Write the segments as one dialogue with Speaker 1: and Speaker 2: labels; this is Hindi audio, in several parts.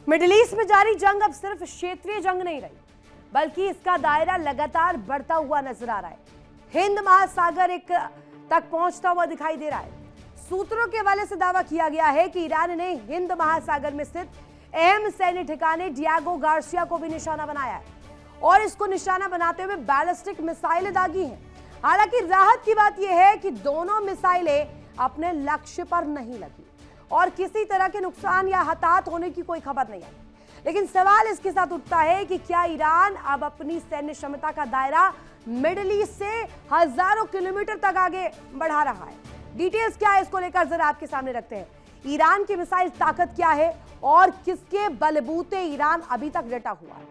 Speaker 1: मिडिल ईस्ट में जारी जंग अब सिर्फ क्षेत्रीय जंग नहीं रही, बल्कि इसका दायरा लगातार बढ़ता हुआ नजर आ रहा है। हिंद महासागर एक तक पहुंचता हुआ दिखाई दे रहा है। सूत्रों के हवाले से दावा किया गया है कि ईरान ने हिंद महासागर में स्थित अहम सैन्य ठिकाने डियागो गार्सिया को भी निशाना बनाया है और इसको निशाना बनाते हुए बैलिस्टिक मिसाइलें दागी हैं। हालांकि राहत की बात यह है कि दोनों मिसाइलें अपने लक्ष्य पर नहीं लगी और किसी तरह के नुकसान या हताहत होने की कोई खबर नहीं आई। लेकिन सवाल इसके साथ उठता है कि क्या ईरान अब अपनी सैन्य क्षमता का दायरा मिडिल ईस्ट से हजारों किलोमीटर तक आगे बढ़ा रहा है? डिटेल्स क्या है, इसको लेकर जरा आपके सामने रखते हैं। ईरान की मिसाइल ताकत क्या है और किसके बलबूते ईरान अभी तक डटा हुआ है?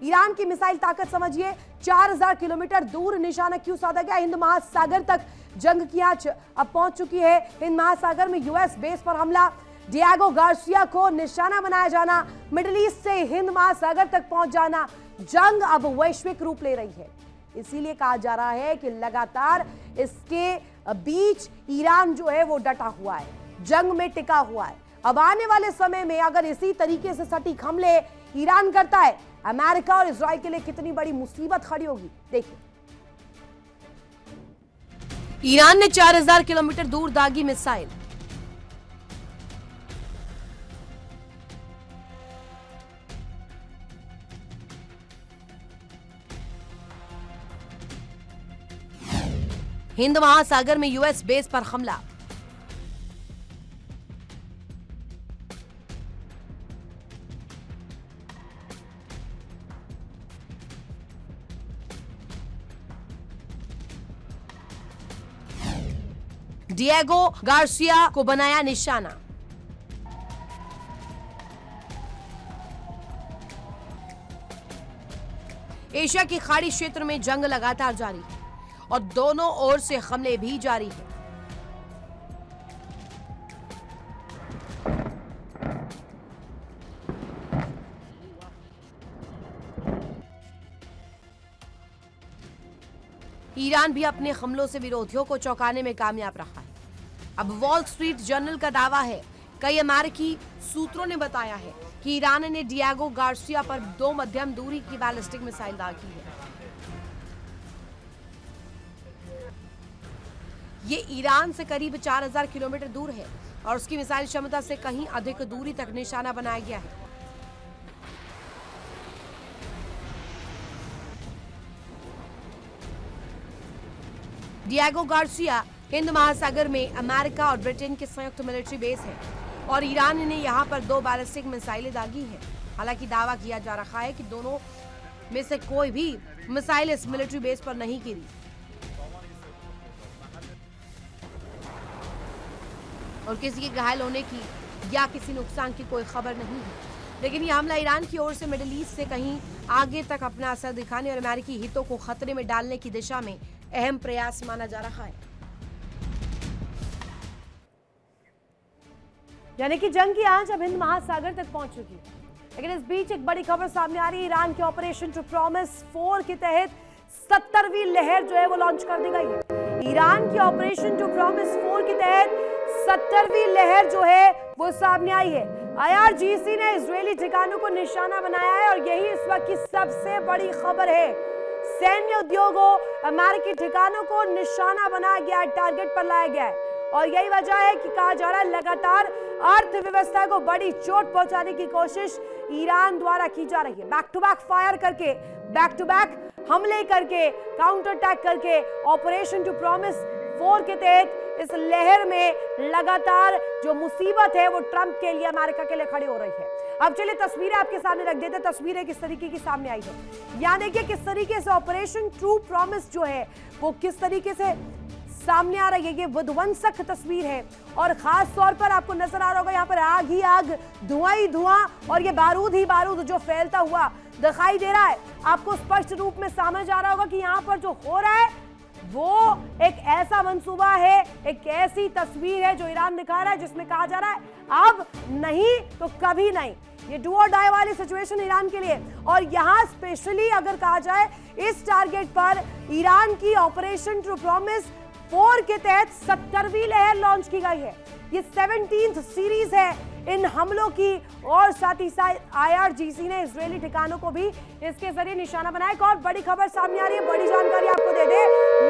Speaker 1: ईरान की मिसाइल ताकत समझिए। 4000 किलोमीटर दूर निशाना क्यों साधा गया? हिंद महासागर तक जंग की आंच अब पहुंच चुकी है। हिंद महासागर में यूएस बेस पर हमला, डियागो गार्सिया को निशाना बनाया जाना, मिडिल ईस्ट से हिंद महासागर तक पहुंच जाना, जंग अब वैश्विक रूप ले रही है। इसीलिए कहा जा रहा है कि लगातार इसके बीच ईरान जो है वो डटा हुआ है, जंग में टिका हुआ है। अब आने वाले समय में अगर इसी तरीके से सटीक हमले ईरान करता है, अमेरिका और इजराइल के लिए कितनी बड़ी मुसीबत खड़ी होगी, देखिए। ईरान ने 4000 किलोमीटर दूर दागी मिसाइल। हिंद महासागर में यूएस बेस पर हमला। डियागो गार्सिया को बनाया निशाना। एशिया की खाड़ी क्षेत्र में जंग लगातार जारी है और दोनों ओर से हमले भी जारी हैं। ईरान भी अपने हमलों से विरोधियों को चौंकाने में कामयाब रहा है। अब वॉल स्ट्रीट जर्नल का दावा है, कई अमेरिकी सूत्रों ने बताया है कि ईरान ने डियागो गार्सिया पर 2 मध्यम दूरी की बैलिस्टिक मिसाइल दागी है। ये ईरान से करीब 4000 किलोमीटर दूर है और उसकी मिसाइल क्षमता से कहीं अधिक दूरी तक निशाना बनाया गया है। डियागो गार्सिया हिंद महासागर में अमेरिका और ब्रिटेन के संयुक्त मिलिट्री बेस है और ईरान ने यहां पर 2 बैलिस्टिक मिसाइलें दागी हैं। हालांकि दावा किया जा रहा है कि दोनों में से कोई भी मिसाइल इस मिलिट्री बेस पर नहीं गिरी और किसी के घायल होने की या किसी नुकसान की कोई खबर नहीं है। लेकिन यह हमला ईरान की ओर से मिडिल ईस्ट से कहीं आगे तक अपना असर दिखाने और अमेरिकी हितों को खतरे में डालने की दिशा में अहम प्रयास माना जा रहा है। यानी कि जंग की आंच अब हिंद महासागर तक पहुंच चुकी है। लेकिन इस बीच एक बड़ी खबर सामने आ रही है। ईरान के ऑपरेशन टू प्रॉमिस 4 के तहत 70वीं लहर जो है वो लॉन्च कर दी गई है। ईरान की ऑपरेशन टू प्रॉमिस 4 के तहत 70वीं लहर जो है वो सामने आई है। IRGC ने इजरायली ठिकानों को निशाना बनाया है और यही इस वक्त की सबसे बड़ी खबर है। सैन्य उद्योगों, अमेरिकी ठिकानों को निशाना बनाया गया, टारगेट पर लाया गया है और यही वजह है कि कहा जा रहा है लगातार अर्थव्यवस्था को बड़ी चोट पहुंचाने की कोशिश ईरान द्वारा की जा रही है। बैक टू बैक फायर करके, बैक टू बैक हमले करके, काउंटर अटैक करके ऑपरेशन टू प्रॉमिस 4 के तहत इस लहर में लगातार जो मुसीबत है वो ट्रंप के लिए, अमेरिका के लिए खड़ी हो रही है। अब चलिए तस्वीरें आपके सामने रख देते। तस्वीरें किस तरीके की सामने आई है, यहाँ देखिए किस तरीके से ऑपरेशन ट्रू प्रॉमिस जो है वो किस तरीके से सामने आ रही है। ये विध्वंसक तस्वीर है और खास तौर पर आपको नजर आ रहा होगा यहाँ पर आग ही आग, धुआं ही धुआं और ये बारूद ही बारूद जो फैलता हुआ दिखाई दे रहा है। आपको स्पष्ट रूप में समझ आ रहा होगा कि यहाँ पर जो हो रहा है वो एक ऐसा मंसूबा है, एक ऐसी तस्वीर है जो ईरान दिखा रहा है जिसमें कहा जा रहा है अब नहीं तो कभी नहीं। ये डू और डाई वाली सिचुएशन ईरान के लिए। और यहां स्पेशली अगर कहा जाए इस टारगेट पर ईरान की ऑपरेशन टू प्रॉमिस 4 के तहत 70वीं लहर लॉन्च की गई है। ये 17th सीरीज है इन हमलों की और साथ ही साथ IRGC ने इजरायली ठिकानों को भी इसके जरिए निशाना बनाया। एक और बड़ी खबर सामने आ रही है, बड़ी जानकारी आपको दे दे।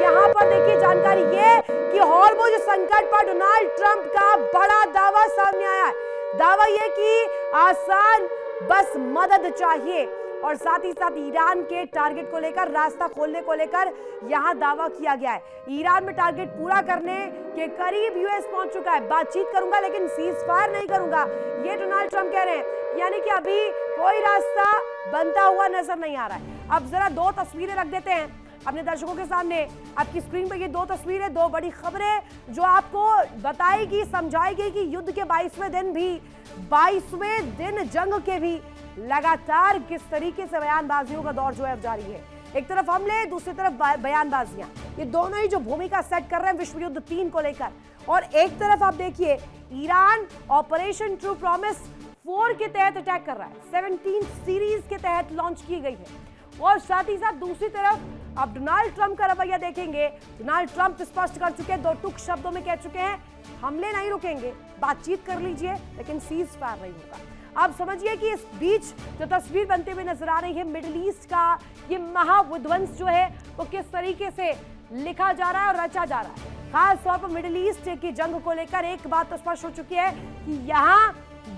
Speaker 1: यहाँ पर देखिए जानकारी ये कि हॉर्मुज संकट पर डोनाल्ड ट्रंप का बड़ा दावा सामने आया है। दावा ये कि आसान बस मदद चाहिए और साथ ही साथ ईरान के टारगेट को लेकर, रास्ता खोलने को लेकर यहां दावा किया गया है। ईरान में टारगेट पूरा करने के करीब यूएस पहुंच चुका है। बातचीत करूंगा लेकिन सीज फायर नहीं करूंगा, ये डोनाल्ड ट्रंप कह रहे हैं। यानी कि अभी कोई रास्ता बनता हुआ नजर नहीं आ रहा है। अब जरा दो तस्वीरें रख देते हैं अपने दर्शकों के सामने। आपकी स्क्रीन पर ये दो तस्वीरें, दो बड़ी खबरें जो आपको बताएगी, समझाएगी कि युद्ध के 22वें दिन भी, 22वें दिन जंग के भी लगातार किस तरीके से बयानबाजियों का दौर जो है जारी है। एक तरफ हमले, दूसरी तरफ बयानबाजियां, ये दोनों ही जो भूमिका सेट कर रहे हैं विश्व युद्ध 3 को लेकर। और एक तरफ आप देखिए ईरान ऑपरेशन ट्रू प्रॉमिस 4 के तहत अटैक कर रहा है, 17 सीरीज के तहत लॉन्च की गई है। और साथ ही साथ दूसरी तरफ आप डोनाल्ड ट्रंप का रवैया देखेंगे। डोनाल्ड ट्रंप स्पष्ट कर चुके हैं, दो टूक शब्दों में कह चुके हैं, हमले नहीं रुकेंगे, बातचीत कर लीजिए लेकिन सीज फायर नहीं होगा। आप समझिए कि इस बीच जो तस्वीर बनते हुए नजर आ रही है मिडिल ईस्ट का, ये महाविध्वंस जो है वो किस तरीके से लिखा जा रहा है और रचा जा रहा है। खास तौर पर मिडिल ईस्ट की जंग को लेकर एक बात तो स्पष्ट हो चुकी है कि यहाँ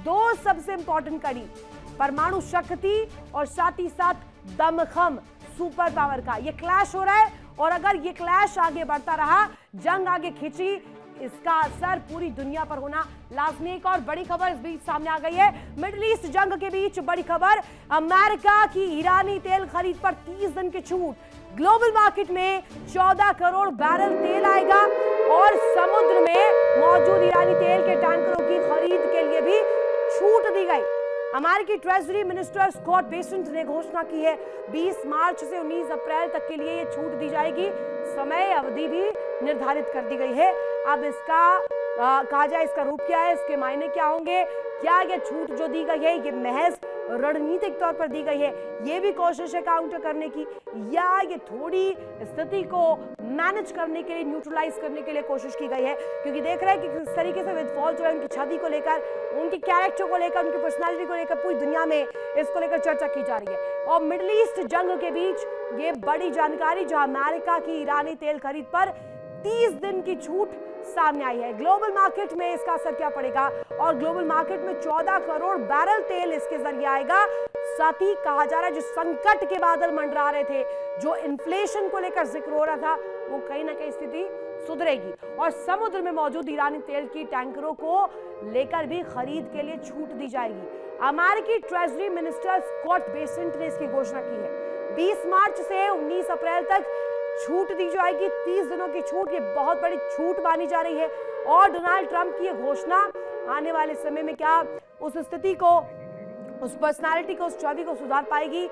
Speaker 1: दो सबसे इंपॉर्टेंट कड़ी, परमाणु शक्ति और साथ ही साथ दमखम सुपर पावर का ये क्लैश हो रहा है। और अगर ये क्लैश आगे बढ़ता रहा, जंग आगे खिंची, इसका असर पूरी दुनिया पर होना लाजमी। एक और बड़ी खबर इस बीच सामने आ गई है, मिडिल ईस्ट जंग के बीच बड़ी खबर, अमेरिका की ईरानी तेल खरीद पर 30 दिन की छूट। ग्लोबल मार्केट में 14 करोड़ बैरल तेल आएगा और समुद्र में मौजूद ईरानी तेल के टैंकरों की खरीद के लिए भी छूट दी गई। अमेरिकी ट्रेजरी मिनिस्टर स्कॉट बेसेंट ने घोषणा की है 20 मार्च से 19 अप्रैल तक के लिए ये छूट दी जाएगी। समय अवधि भी निर्धारित कर दी गई है। अब इसका कहा जाए इसका रूप क्या है, इसके मायने क्या होंगे, क्या ये छूट जो दी गई है ये महज रणनीतिक तौर पर दी गई है, ये भी कोशिश है काउंटर करने की, या ये थोड़ी स्थिति को मैनेज करने के लिए, न्यूट्रलाइज करने के लिए कोशिश की गई है। क्योंकि देख रहे हैं कि किस तरीके से विदफॉल जो है उनकी छवि को लेकर, उनकी कैरेक्टर को लेकर, उनकी पर्सनालिटी को लेकर पूरी दुनिया में इसको लेकर चर्चा की जा रही है। और मिडिल ईस्ट जंग के बीच ये बड़ी जानकारी, जहां अमेरिका की ईरानी तेल खरीद पर 30 दिन की छूट सामने आई है। ग्लोबल मार्केट में इसका असर क्या पड़ेगा, और ग्लोबल मार्केट में 14 करोड़ बैरल तेल इसके जरिए आएगा। साथ ही कहा जा रहा है जो संकट के बादल मंडरा रहे थे, जो इन्फ्लेशन को लेकर जिक्र हो रहा था, वो कहीं ना कहीं स्थिति सुधरेगी और समुद्र में मौजूद ईरानी तेल की टैंकरों को लेकर भी खरीद के लिए छूट दी जाएगी। अमेरिकी ट्रेजरी मिनिस्टर स्कॉट बेसेंट ने इसकी घोषणा की है। 20 मार्च से 19 अप्रैल तक छूट दी जाएगी, 30 दिनों की छूट, ये बहुत बड़ी छूट मानी जा रही है। और डोनाल्ड ट्रंप की ये घोषणा आने वाले समय में क्या उस स्थिति को, उस पर्सनालिटी को, उस छवि को सुधार पाएगी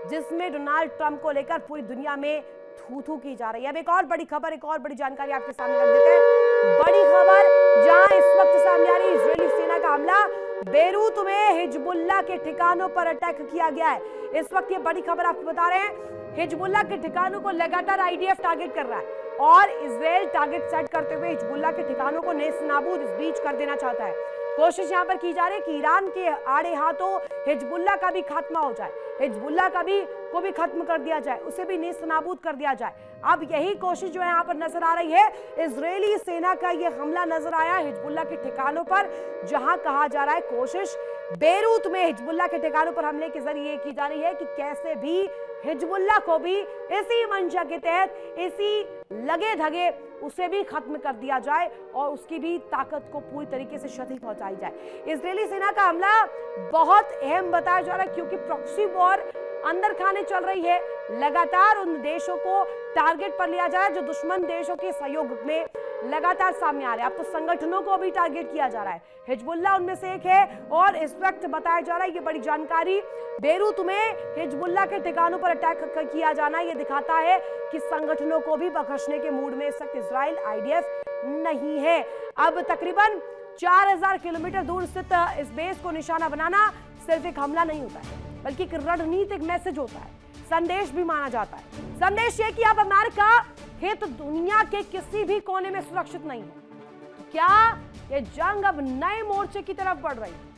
Speaker 1: जिसमें डोनाल्ड ट्रंप को लेकर पूरी दुनिया में थू-थू की जा रही है। अब एक और बड़ी खबर, एक और बड़ी जानकारी आपके सामने रख देते हैं। बड़ी खबर जहां इस वक्त सामने आ रही है, इजरायली सेना का हमला, बेरूत में हिजबुल्लाह के ठिकानों पर अटैक किया गया है। इस वक्त ये बड़ी खबर आपको बता रहे हैं, हिजबुल्लाह के ठिकानों को लगातार IDF टारगेट कर रहा है और इजराइल टारगेट सेट करते हुए हिजबुल्लाह के ठिकानों को नेस्तनाबूद इस बीच कर देना चाहता है। कोशिश यहां पर की जा रही है कि ईरान के आड़े हाथों हिजबुल्लाह का भी खात्मा हो जाए, हिजबुल्लाह का भी को भी खत्म कर दिया जाए, उसे भी नेस्तनाबूद कर दिया जाए। अब यही कोशिश जो है यहाँ पर नजर आ रही है। इजरायली सेना का ये हमला नजर आया हिजबुल्लाह के ठिकानों पर, जहां कहा जा रहा है कोशिश बेरूत में हिजबुल्लाह के ठिकानों पर हमले के जरिए की जा रही है कि कैसे भी हिजबुल्लाह को भी इसी मंशा के तहत, इसी लगे धगे उसे भी खत्म कर दिया जाए और उसकी भी ताकत को पूरी तरीके से क्षति पहुंचाई जाए। इजरायली सेना का हमला बहुत अहम बताया जा रहा है क्योंकि प्रॉक्सी वॉर अंदर खाने चल रही है। लगातार उन देशों को टारगेट पर लिया जा रहा है जो दुश्मन देशों के सहयोग में लगातार सामने आ रहे हैं। अब तो संगठनों को भी टारगेट किया जा रहा है, हिजबुल्लाह उनमें से एक है। और इस वक्त बताया जा रहा है, ये बड़ी जानकारी, बेरूत में हिजबुल्लाह के ठिकानों पर अटैक किया जाना ये दिखाता है कि संगठनों को भी बख्शने के मूड में इस वक्त इजराइल IDF नहीं है। अब तकरीबन 4000 किलोमीटर दूर स्थित इस बेस को निशाना बनाना सिर्फ एक हमला नहीं होता है, बल्कि एक रणनीतिक मैसेज होता है, संदेश भी माना जाता है। संदेश ये कि अब अमेरिका हित दुनिया के किसी भी कोने में सुरक्षित नहीं है। तो क्या ये जंग अब नए मोर्चे की तरफ बढ़ रही है?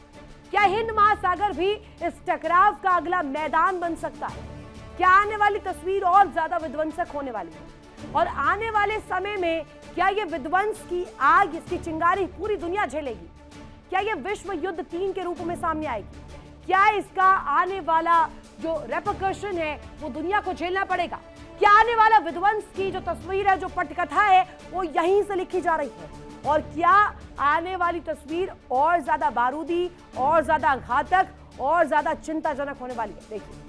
Speaker 1: क्या हिंद महासागर भी इस टकराव का अगला मैदान बन सकता है? क्या आने वाली तस्वीर और ज्यादा विध्वंसक होने वाली है? और आने वाले समय में क्या ये विध्वंस की आग, इसकी चिंगारी पूरी दुनिया झेलेगी? क्या ये विश्व युद्ध 3 के रूप में सामने आएगी? क्या इसका आने वाला जो रेपरकशन है वो दुनिया को झेलना पड़ेगा? क्या आने वाला विध्वंस की जो तस्वीर है, जो पटकथा है, वो यहीं से लिखी जा रही है? और क्या आने वाली तस्वीर और ज्यादा बारूदी, और ज्यादा घातक, और ज्यादा चिंताजनक होने वाली है? देखिए।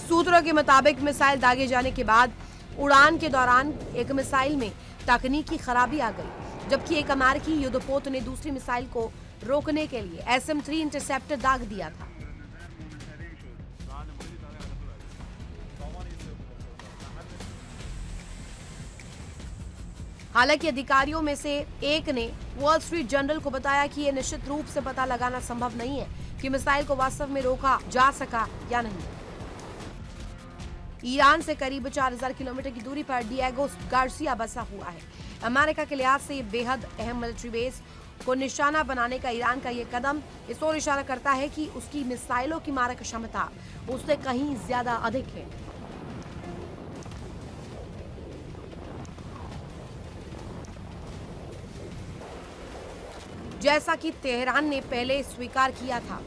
Speaker 1: सूत्रों के मुताबिक मिसाइल दागे जाने के बाद उड़ान के दौरान एक मिसाइल में तकनीकी खराबी आ गई, जबकि एक अमेरिकी युद्धपोत ने दूसरी मिसाइल को रोकने के लिए SM-3 इंटरसेप्टर दाग दिया था। हालांकि अधिकारियों में से एक ने वॉल स्ट्रीट जर्नल को बताया कि यह निश्चित रूप से पता लगाना संभव नहीं है कि मिसाइल को वास्तव में रोका जा सका या नहीं। ईरान से करीब 4000 किलोमीटर की दूरी पर डिएगो गार्सिया बसा हुआ है। अमेरिका के लिहाज से बेहद अहम मिलिट्री बेस को निशाना बनाने का ईरान का यह कदम इस ओर इशारा करता है कि उसकी मिसाइलों की मारक क्षमता उससे कहीं ज्यादा अधिक है। जैसा कि तेहरान ने पहले स्वीकार किया था,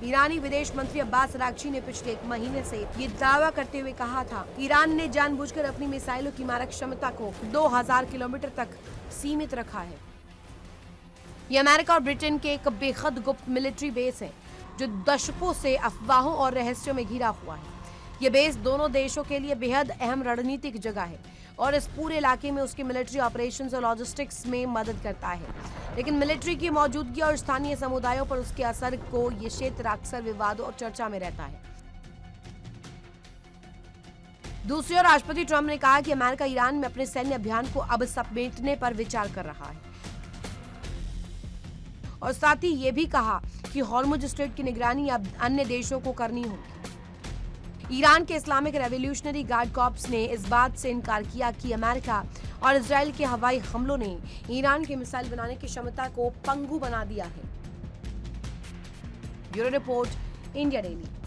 Speaker 1: ईरानी विदेश मंत्री अब्बास अरागची ने पिछले 1 महीने से ये दावा करते हुए कहा था, ईरान ने जानबूझकर अपनी मिसाइलों की मारक क्षमता को 2000 किलोमीटर तक सीमित रखा है। ये अमेरिका और ब्रिटेन के एक बेहद गुप्त मिलिट्री बेस है, जो दशकों से अफवाहों और रहस्यों में घिरा हुआ है। ये बेस दोनों देशों के लिए बेहद अहम रणनीतिक जगह है और इस पूरे इलाके में उसके मिलिट्री ऑपरेशंस और लॉजिस्टिक्स में मदद करता है। लेकिन मिलिट्री की मौजूदगी और स्थानीय समुदायों पर उसके असर को ये क्षेत्र अक्सर विवादों और चर्चा में रहता है। दूसरी ओर राष्ट्रपति ट्रंप ने कहा कि अमेरिका ईरान में अपने सैन्य अभियान को अब समेटने पर विचार कर रहा है और साथ ही ये भी कहा कि हॉर्मुज स्ट्रेट की निगरानी अब अन्य देशों को करनी होगी। ईरान के इस्लामिक रेवोल्यूशनरी गार्ड कॉर्प्स ने इस बात से इनकार किया कि अमेरिका और इजराइल के हवाई हमलों ने ईरान की मिसाइल बनाने की क्षमता को पंगु बना दिया है। Bureau report, India daily.